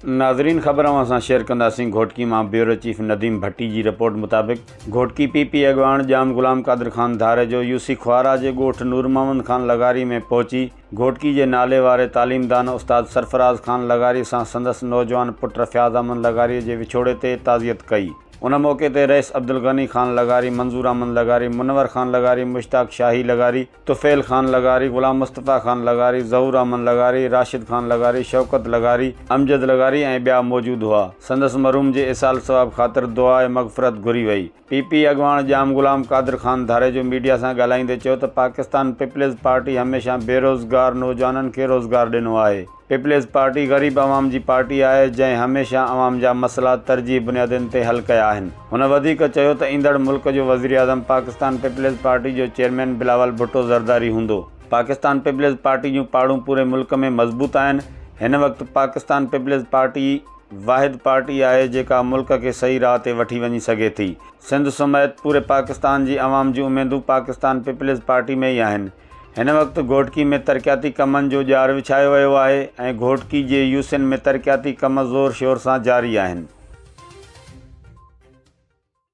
नाज़रीन, ख़बरों असां शेयर कंदासीं घोटकी मां ब्यूरो चीफ नदीम भट्टी जी रिपोर्ट मुताबिक़ घोटकी पीपी अॻवान जाम ग़ुलाम क़ादिर ख़ान धारे जो यूसी ख्वारा जे ॻोठ नूर मोहम्मद ख़ान लगारी में पहुची घोटकी जे नाले वारे तालीमदान उस्ताद सरफराज़ ख़ान लगारी सां संदसि नौजवान पुट फ़याज़ अहमद लगारी जे विछोड़े ते ताज़ियत कई। उन मौक़े ते रईस अब्दुल गनी ख़ान लगारी, मंज़ूर अहमद लगारी, मुनवर ख़ान लगारी, मुश्ताक शाही लगारी, तुफ़ैल ख़ान लगारी, ग़ुलाम मुस्तफ़ा ख़ान लगारी, ज़हूर अहमद लगारी, राशिद ख़ान लगारी, शौकत लगारी, अमजद लगारी ऐं ॿिया मौजूद हुआ। संदसि मरहूम जे इसाल सवाब ख़ातिर दुआ ऐं मग़फ़िरत घुरी वई। पीपी अॻवान जाम ग़ुलाम क़ादिर ख़ान धारे जो मीडिया सां ॻाल्हाईंदे चयो त पाकिस्तान पीपल्स पार्टी हमेशह बेरोज़गार नौजवाननि खे रोज़गार ॾिनो आहे। पीपल्स पार्टी ग़रीब अवाम जी पार्टी आहे जंहिं हमेशह अवाम जा मसइला तरजीह बुनियादुनि ते हल कया आहिनि। हुन वधीक चयो त ईंदड़ मुल्क जो वज़ीर आज़म पाकिस्तान पीपल्स पार्टी जो चेयरमैन बिलावल भुट्टो ज़रदारी हूंदो। पाकिस्तान पीपल्स पार्टी जूं पाड़ूं पूरे मुल्क में मज़बूत आहिनि। हिन वक़्तु पाकिस्तान पीपल्स पार्टी वाहिद पार्टी आहे जेका मुल्क खे सही राह ते वठी वञी सघे थी। सिंध समेत पूरे पाकिस्तान जी अवाम जूं उमेदूं पाकिस्तान पीपल्स पार्टी में ई आहिनि। हिन वक़्तु घोटकी में तरक़ियाती कमनि जो ॼार विछायो वियो आहे ऐं घोटकी जे यूसिन में तरक़ियाती कम ज़ोर शोर सां जारी आहिनि।